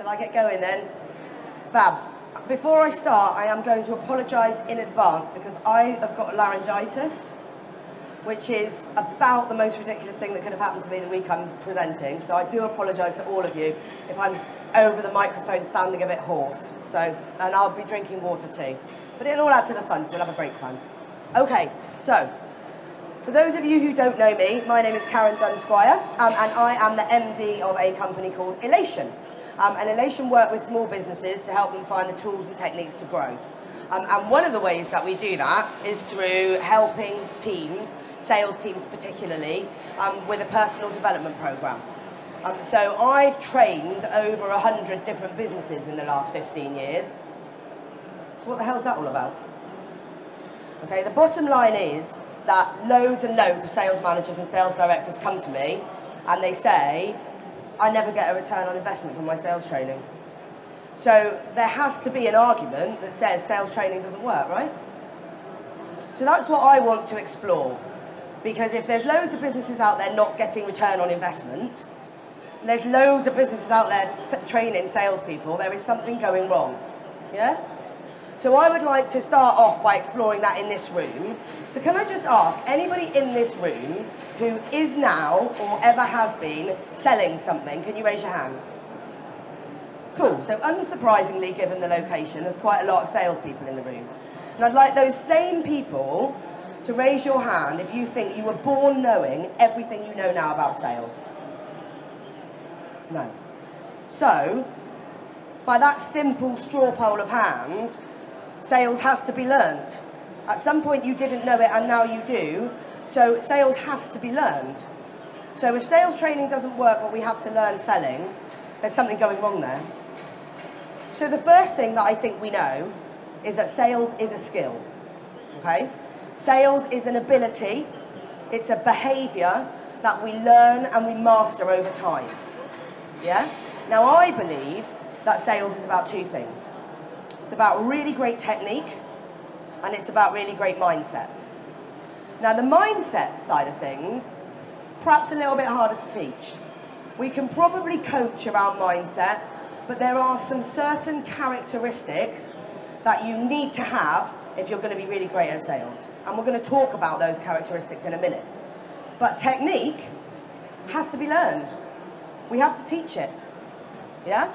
Shall I get going then? Fab. Before I start, I am going to apologise in advance because I have got laryngitis, which is about the most ridiculous thing that could have happened to me the week I'm presenting. So I do apologise to all of you if I'm over the microphone sounding a bit hoarse. So, and I'll be drinking water too. But it'll all add to the fun, so we'll have a great time. Okay, so for those of you who don't know me, my name is Karen Dunne-Squire, and I am the MD of a company called Elation. And Elation work with small businesses to help them find the tools and techniques to grow. And one of the ways that we do that is through helping teams, sales teams particularly, with a personal development program. So I've trained over 100 different businesses in the last 15 years. So what the hell's that all about? Okay, the bottom line is that loads and loads of sales managers and sales directors come to me and they say, I never get a return on investment from my sales training. So there has to be an argument that says sales training doesn't work, right? So that's what I want to explore. Because if there's loads of businesses out there not getting return on investment, and there's loads of businesses out there training salespeople, there is something going wrong. Yeah? So I would like to start off by exploring that in this room. So can I just ask, anybody in this room who is now or ever has been selling something, can you raise your hands? Cool, so unsurprisingly, given the location, there's quite a lot of salespeople in the room. And I'd like those same people to raise your hand if you think you were born knowing everything you know now about sales. No. So, by that simple straw poll of hands, sales has to be learnt. At some point you didn't know it and now you do, so sales has to be learned. So if sales training doesn't work but we have to learn selling, there's something going wrong there. So the first thing that I think we know is that sales is a skill, okay? Sales is an ability, it's a behaviour that we learn and we master over time, yeah? Now I believe that sales is about two things. It's about really great technique, and it's about really great mindset. Now the mindset side of things, perhaps a little bit harder to teach. We can probably coach around mindset, but there are some certain characteristics that you need to have if you're going to be really great at sales. And we're going to talk about those characteristics in a minute. But technique has to be learned. We have to teach it, yeah?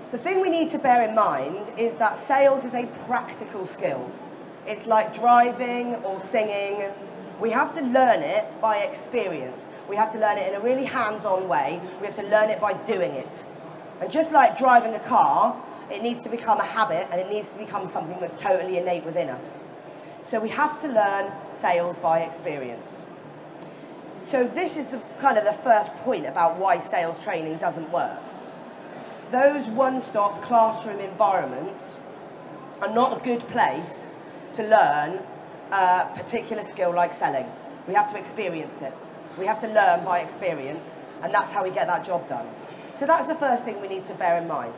The thing we need to bear in mind is that sales is a practical skill. It's like driving or singing. We have to learn it by experience. We have to learn it in a really hands-on way. We have to learn it by doing it. And just like driving a car, it needs to become a habit and it needs to become something that's totally innate within us. So we have to learn sales by experience. So this is kind of the first point about why sales training doesn't work. Those one-stop classroom environments are not a good place to learn a particular skill like selling. We have to experience it. We have to learn by experience, and that's how we get that job done. So that's the first thing we need to bear in mind.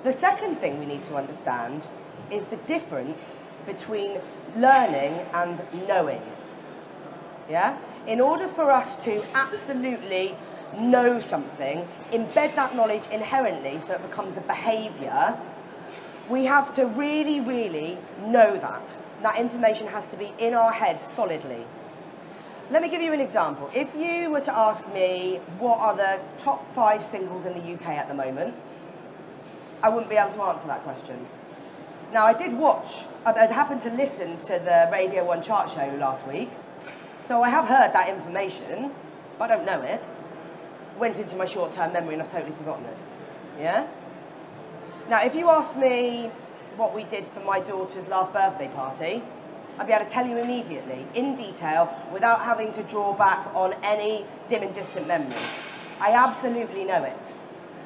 The second thing we need to understand is the difference between learning and knowing. Yeah? In order for us to absolutely know something, embed that knowledge inherently so it becomes a behaviour, we have to really, really know that. That information has to be in our heads solidly. Let me give you an example. If you were to ask me what are the top 5 singles in the UK at the moment, I wouldn't be able to answer that question. Now I did watch, I happened to listen to the Radio 1 chart show last week, so I have heard that information, but I don't know it. Went into my short-term memory and I've totally forgotten it, yeah? Now, if you asked me what we did for my daughter's last birthday party, I'd be able to tell you immediately, in detail, without having to draw back on any dim and distant memory. I absolutely know it.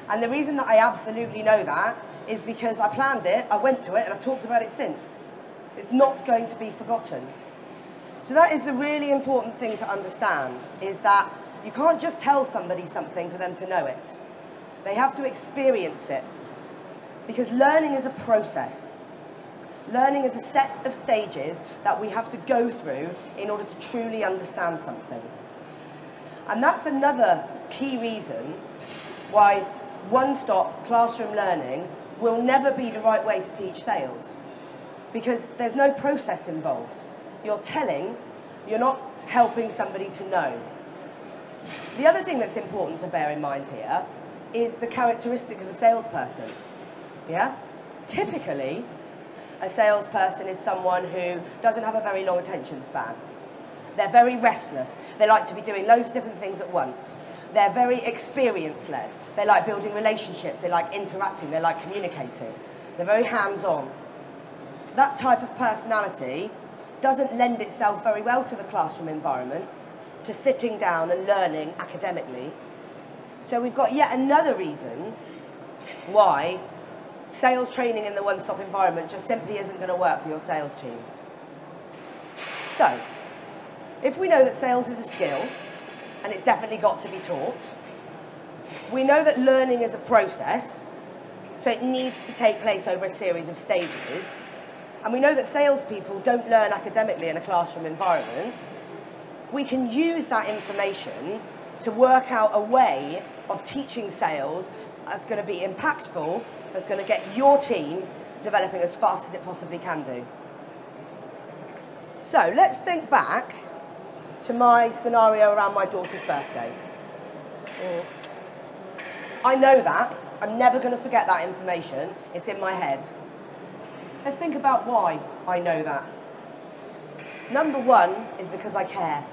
And the reason that I absolutely know that is because I planned it, I went to it, and I've talked about it since. It's not going to be forgotten. So that is the really important thing to understand, is that you can't just tell somebody something for them to know it. They have to experience it. Because learning is a process. Learning is a set of stages that we have to go through in order to truly understand something. And that's another key reason why one-stop classroom learning will never be the right way to teach sales, because there's no process involved. You're telling, you're not helping somebody to know. The other thing that's important to bear in mind here is the characteristic of a salesperson. Yeah? Typically, a salesperson is someone who doesn't have a very long attention span. They're very restless. They like to be doing loads of different things at once. They're very experience-led. They like building relationships. They like interacting. They like communicating. They're very hands-on. That type of personality doesn't lend itself very well to the classroom environment, to sitting down and learning academically. So we've got yet another reason why sales training in the one-stop environment just simply isn't going to work for your sales team. So, if we know that sales is a skill, and it's definitely got to be taught, we know that learning is a process, so it needs to take place over a series of stages, and we know that salespeople don't learn academically in a classroom environment, we can use that information to work out a way of teaching sales that's going to be impactful, that's going to get your team developing as fast as it possibly can do. So let's think back to my scenario around my daughter's birthday. I know that. I'm never going to forget that information. It's in my head. Let's think about why I know that. Number one is because I care.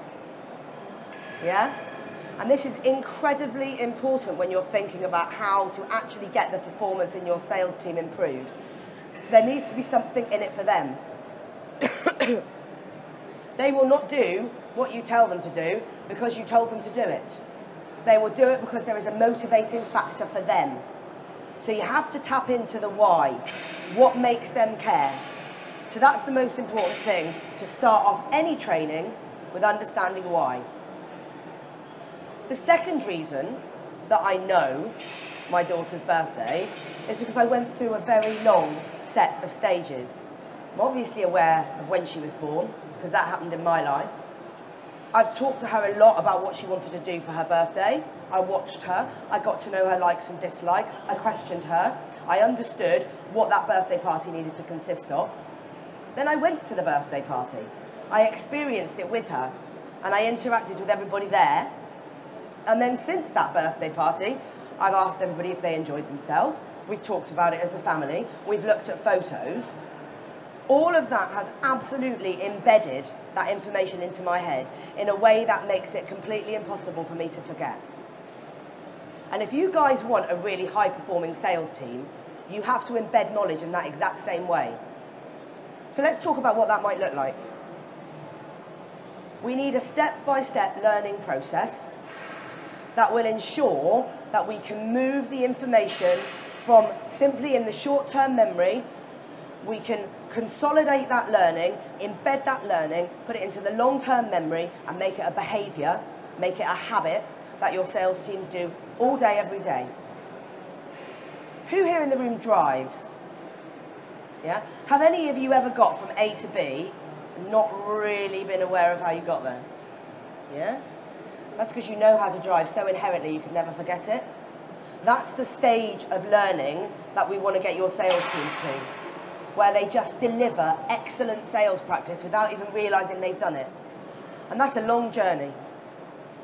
Yeah? And this is incredibly important when you're thinking about how to actually get the performance in your sales team improved. There needs to be something in it for them. They will not do what you tell them to do because you told them to do it. They will do it because there is a motivating factor for them. So you have to tap into the why. What makes them care? So that's the most important thing, to start off any training with understanding why. The second reason that I know my daughter's birthday is because I went through a very long set of stages. I'm obviously aware of when she was born, because that happened in my life. I've talked to her a lot about what she wanted to do for her birthday. I watched her. I got to know her likes and dislikes. I questioned her. I understood what that birthday party needed to consist of. Then I went to the birthday party. I experienced it with her, and I interacted with everybody there. And then since that birthday party, I've asked everybody if they enjoyed themselves. We've talked about it as a family. We've looked at photos. All of that has absolutely embedded that information into my head in a way that makes it completely impossible for me to forget. And if you guys want a really high-performing sales team, you have to embed knowledge in that exact same way. So let's talk about what that might look like. We need a step-by-step learning process that will ensure that we can move the information from simply in the short-term memory. We can consolidate that learning, embed that learning, put it into the long-term memory, and make it a behaviour, make it a habit that your sales teams do all day, every day. Who here in the room drives? Yeah? Have any of you ever got from A to B and not really been aware of how you got there? Yeah? That's because you know how to drive so inherently you can never forget it. That's the stage of learning that we want to get your sales teams to, where they just deliver excellent sales practice without even realising they've done it. And that's a long journey.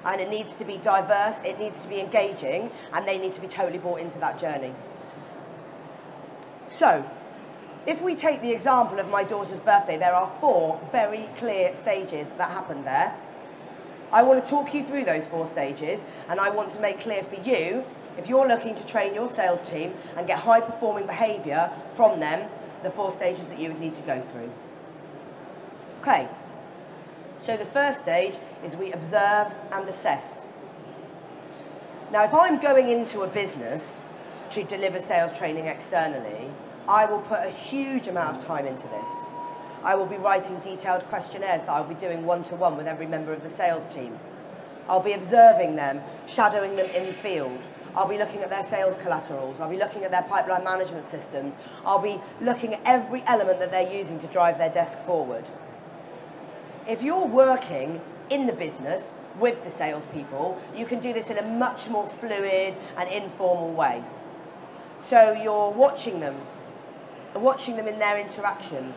And it needs to be diverse, it needs to be engaging, and they need to be totally bought into that journey. So, if we take the example of my daughter's birthday, there are 4 very clear stages that happened there. I want to talk you through those 4 stages, and I want to make clear for you, if you're looking to train your sales team and get high-performing behaviour from them, the 4 stages that you would need to go through. Okay, so the first stage is we observe and assess. Now, if I'm going into a business to deliver sales training externally, I will put a huge amount of time into this. I will be writing detailed questionnaires that I'll be doing one-to-one with every member of the sales team. I'll be observing them, shadowing them in the field. I'll be looking at their sales collaterals. I'll be looking at their pipeline management systems. I'll be looking at every element that they're using to drive their desk forward. If you're working in the business with the salespeople, you can do this in a much more fluid and informal way. So you're watching them in their interactions.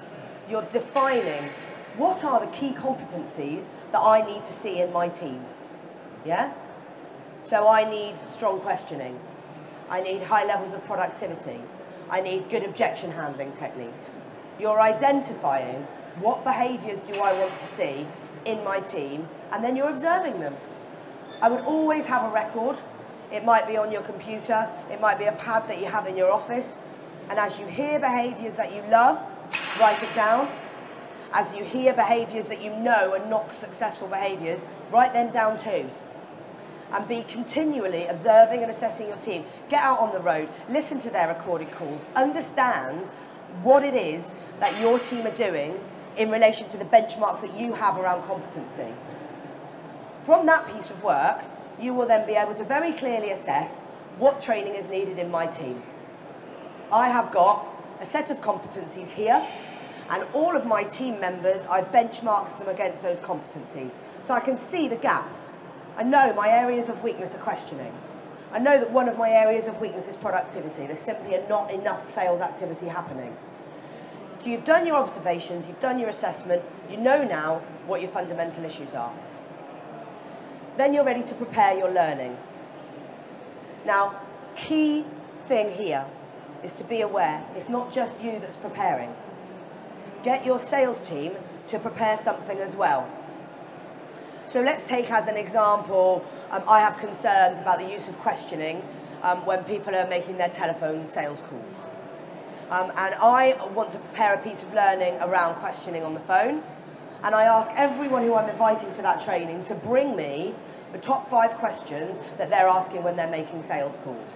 You're defining what are the key competencies that I need to see in my team. Yeah? So I need strong questioning. I need high levels of productivity. I need good objection handling techniques. You're identifying what behaviours do I want to see in my team, and then you're observing them. I would always have a record. It might be on your computer, it might be a pad that you have in your office, and as you hear behaviours that you love, write it down. As you hear behaviours that you know are not successful behaviours, write them down too. And be continually observing and assessing your team. Get out on the road, listen to their recorded calls, understand what it is that your team are doing in relation to the benchmarks that you have around competency. From that piece of work, you will then be able to very clearly assess what training is needed in my team. I have got a set of competencies here, and all of my team members, I've benchmarked them against those competencies. So I can see the gaps. I know my areas of weakness are questioning. I know that one of my areas of weakness is productivity. There's simply not enough sales activity happening. So you've done your observations, you've done your assessment, you know now what your fundamental issues are. Then you're ready to prepare your learning. Now, key thing here is to be aware it's not just you that's preparing. Get your sales team to prepare something as well. So let's take as an example, I have concerns about the use of questioning when people are making their telephone sales calls. And I want to prepare a piece of learning around questioning on the phone. And I ask everyone who I'm inviting to that training to bring me the top 5 questions that they're asking when they're making sales calls.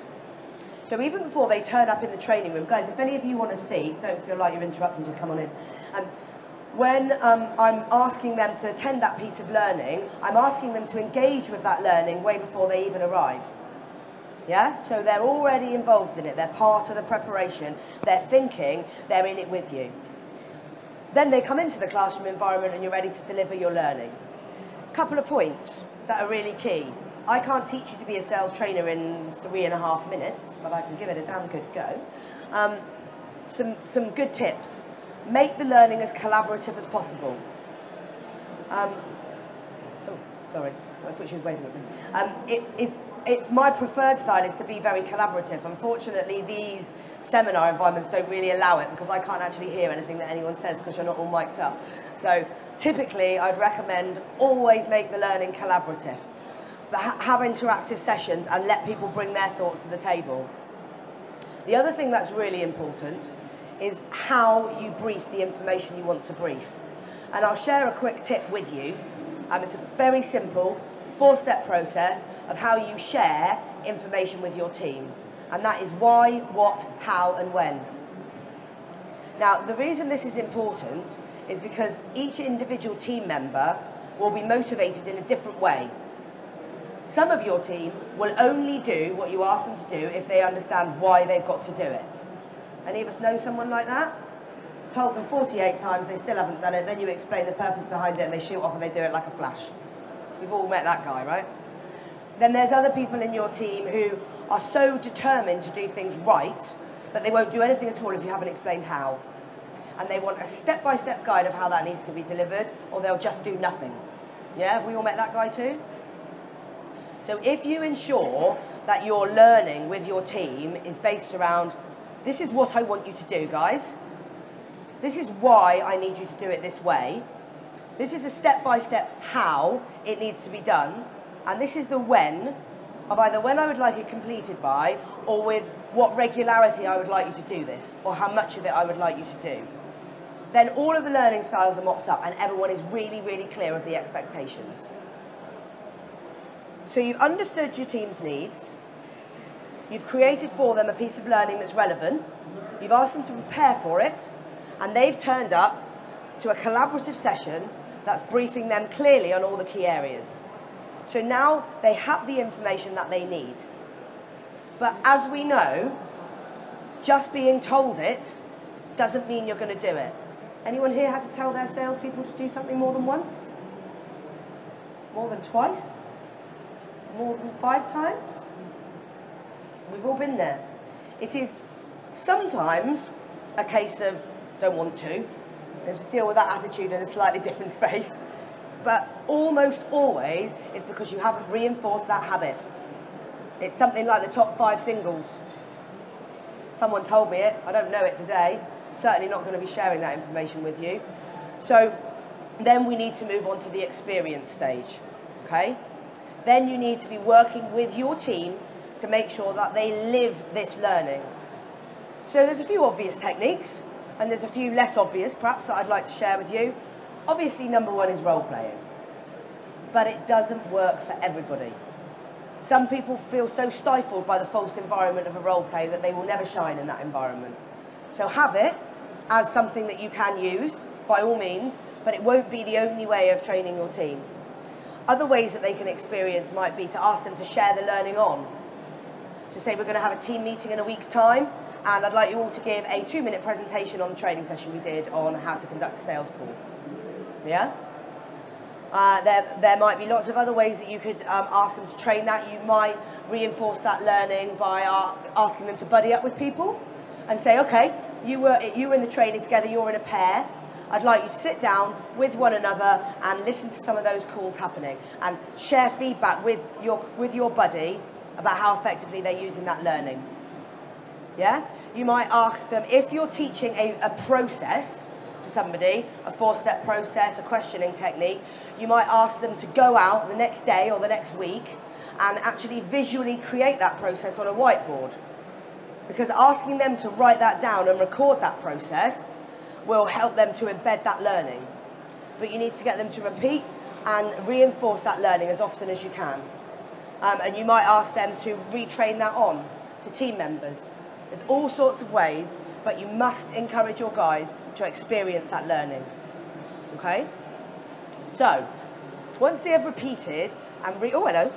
So even before they turn up in the training room, guys, if any of you want to see, don't feel like you're interrupting, just come on in. When I'm asking them to attend that piece of learning, I'm asking them to engage with that learning way before they even arrive. Yeah? So they're already involved in it, they're part of the preparation, they're thinking, they're in it with you. Then they come into the classroom environment and you're ready to deliver your learning. Couple of points that are really key. I can't teach you to be a sales trainer in 3.5 minutes, but I can give it a damn good go. Some good tips. Make the learning as collaborative as possible. Oh, sorry, I thought she was waving at me. It's my preferred style is to be very collaborative. Unfortunately, these seminar environments don't really allow it because I can't actually hear anything that anyone says because you're not all mic'd up. So typically, I'd recommend always make the learning collaborative. But have interactive sessions and let people bring their thoughts to the table. The other thing that's really important is how you brief the information you want to brief. And I'll share a quick tip with you. It's a very simple 4-step process of how you share information with your team. And that is why, what, how, and when. Now, the reason this is important is because each individual team member will be motivated in a different way. Some of your team will only do what you ask them to do if they understand why they've got to do it. Any of us know someone like that? Told them 48 times, they still haven't done it, then you explain the purpose behind it and they shoot off and they do it like a flash. We've all met that guy, right? Then there's other people in your team who are so determined to do things right that they won't do anything at all if you haven't explained how. And they want a step-by-step guide of how that needs to be delivered, or they'll just do nothing. Yeah, have we all met that guy too? So if you ensure that your learning with your team is based around, this is what I want you to do, guys. This is why I need you to do it this way. This is a step-by-step how it needs to be done. And this is the when, of either when I would like it completed by, or with what regularity I would like you to do this, or how much of it I would like you to do. Then all of the learning styles are mopped up and everyone is really, really clear of the expectations. So you've understood your team's needs, you've created for them a piece of learning that's relevant, you've asked them to prepare for it, and they've turned up to a collaborative session that's briefing them clearly on all the key areas. So now they have the information that they need. But as we know, just being told it doesn't mean you're going to do it. Anyone here had to tell their salespeople to do something more than once? More than twice? More than 5 times? We've all been there. It is Sometimes a case of don't want to. You have to deal with that attitude in a slightly different space. But almost always it's because you haven't reinforced that habit. It's something like the top 5 singles. Someone told me it, I don't know it today. Certainly not going to be sharing that information with you. So then we need to move on to the experience stage, okay? Then you need to be working with your team to make sure that they live this learning. So there's a few obvious techniques, and there's a few less obvious, perhaps, that I'd like to share with you. Obviously, number 1 is role-playing. But it doesn't work for everybody. Some people feel so stifled by the false environment of a role-play that they will never shine in that environment. So have it as something that you can use, by all means, but it won't be the only way of training your team. Other ways that they can experience might be to ask them to share the learning on. So say we're going to have a team meeting in a week's time, and I'd like you all to give a 2-minute presentation on the training session we did on how to conduct a sales call. Yeah? There might be lots of other ways that you could ask them to train that. You might reinforce that learning by asking them to buddy up with people and say, okay, you were in the training together, you're in a pair. I'd like you to sit down with one another and listen to some of those calls happening and share feedback with your buddy about how effectively they're using that learning. Yeah? You might ask them, if you're teaching a process to somebody, a 4-step process, a questioning technique, you might ask them to go out the next day or the next week and actually visually create that process on a whiteboard. Because asking them to write that down and record that process will help them to embed that learning. But you need to get them to repeat and reinforce that learning as often as you can. And you might ask them to retrain that on to team members. There's all sorts of ways, but you must encourage your guys to experience that learning. Okay? So, once they have repeated and oh, hello.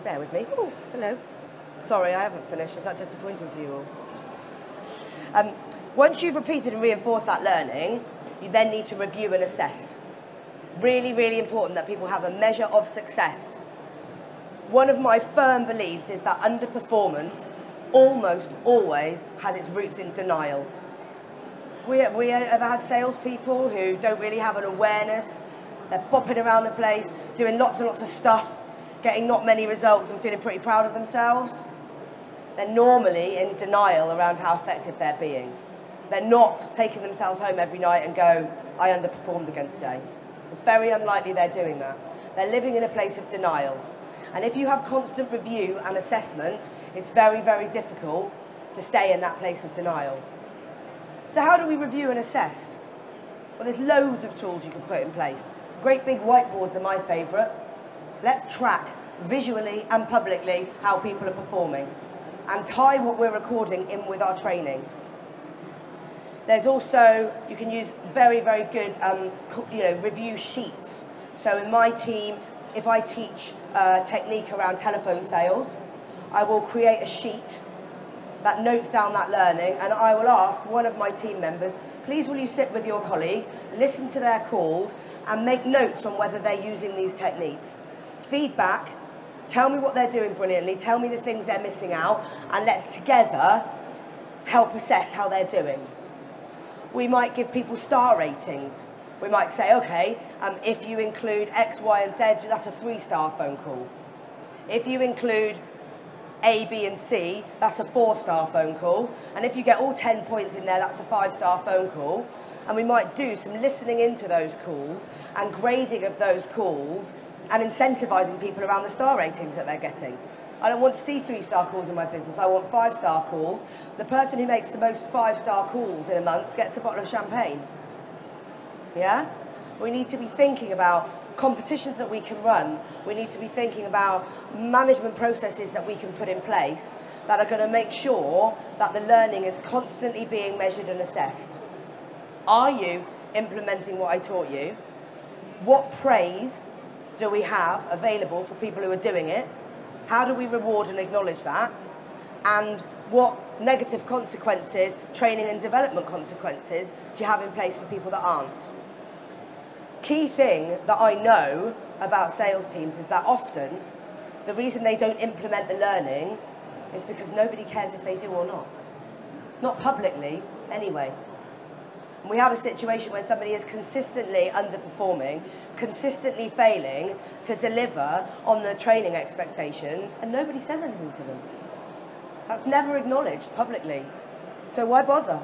Bear with me. Oh, hello. Sorry, I haven't finished. Is that disappointing for you all? Once you've repeated and reinforced that learning, you then need to review and assess. Really, really important that people have a measure of success. One of my firm beliefs is that underperformance almost always has its roots in denial. We ever had salespeople who don't really have an awareness? They're bopping around the place, doing lots and lots of stuff, getting not many results and feeling pretty proud of themselves. They're normally in denial around how effective they're being. They're not taking themselves home every night and go, I underperformed again today. It's very unlikely they're doing that. They're living in a place of denial. And if you have constant review and assessment, it's very, very difficult to stay in that place of denial. So how do we review and assess? Well, there's loads of tools you can put in place. Great big whiteboards are my favourite. Let's track visually and publicly how people are performing and tie what we're recording in with our training. There's also, you can use very, very good review sheets. So in my team, if I teach a technique around telephone sales, I will create a sheet that notes down that learning, and I will ask one of my team members, please will you sit with your colleague, listen to their calls, and make notes on whether they're using these techniques. Feedback, tell me what they're doing brilliantly, tell me the things they're missing out, and let's together help assess how they're doing. We might give people star ratings. We might say, okay, if you include X, Y, and Z, that's a 3-star phone call. If you include A, B, and C, that's a 4-star phone call. And if you get all 10 points in there, that's a 5-star phone call. And we might do some listening into those calls and grading of those calls and incentivizing people around the star ratings that they're getting. I don't want to see 3-star calls in my business. I want 5-star calls. The person who makes the most 5-star calls in a month gets a bottle of champagne. Yeah? We need to be thinking about competitions that we can run. We need to be thinking about management processes that we can put in place that are going to make sure that the learning is constantly being measured and assessed. Are you implementing what I taught you? What praise do we have available for people who are doing it? How do we reward and acknowledge that? And what negative consequences, training and development consequences, do you have in place for people that aren't? Key thing that I know about sales teams is that often the reason they don't implement the learning is because nobody cares if they do or not. Not publicly, anyway. And we have a situation where somebody is consistently underperforming, consistently failing to deliver on the training expectations, and nobody says anything to them. That's never acknowledged publicly. So why bother?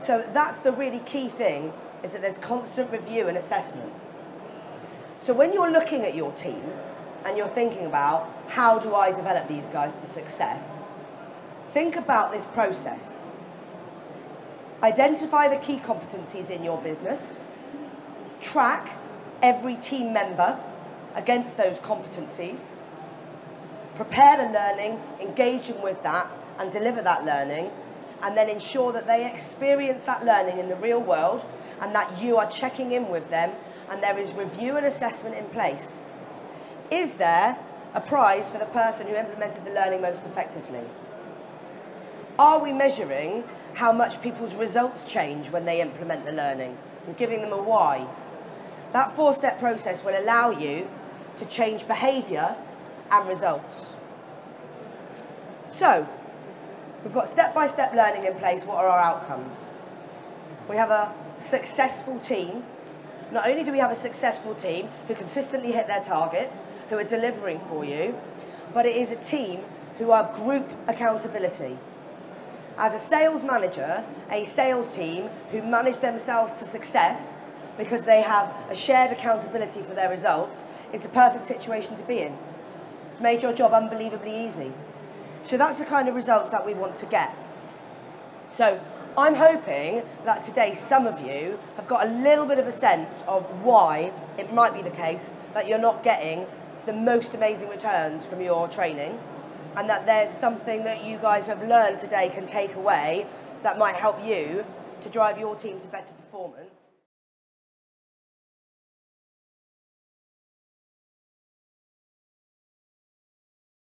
So that's the really key thing, is that there's constant review and assessment. So when you're looking at your team and you're thinking about, how do I develop these guys to success? Think about this process. Identify the key competencies in your business. Track every team member against those competencies. Prepare the learning, engage them with that, and deliver that learning, and then ensure that they experience that learning in the real world, and that you are checking in with them, and there is review and assessment in place. Is there a prize for the person who implemented the learning most effectively? Are we measuring how much people's results change when they implement the learning, and giving them a why? That 4-step process will allow you to change behaviour and results. So, we've got step-by-step learning in place. What are our outcomes? We have a successful team. Not only do we have a successful team who consistently hit their targets, who are delivering for you, but it is a team who have group accountability. As a sales manager, a sales team who manage themselves to success because they have a shared accountability for their results is the perfect situation to be in. It's made your job unbelievably easy. So that's the kind of results that we want to get. So I'm hoping that today some of you have got a little bit of a sense of why it might be the case that you're not getting the most amazing returns from your training, and that there's something that you guys have learned today can take away that might help you to drive your team to better performance.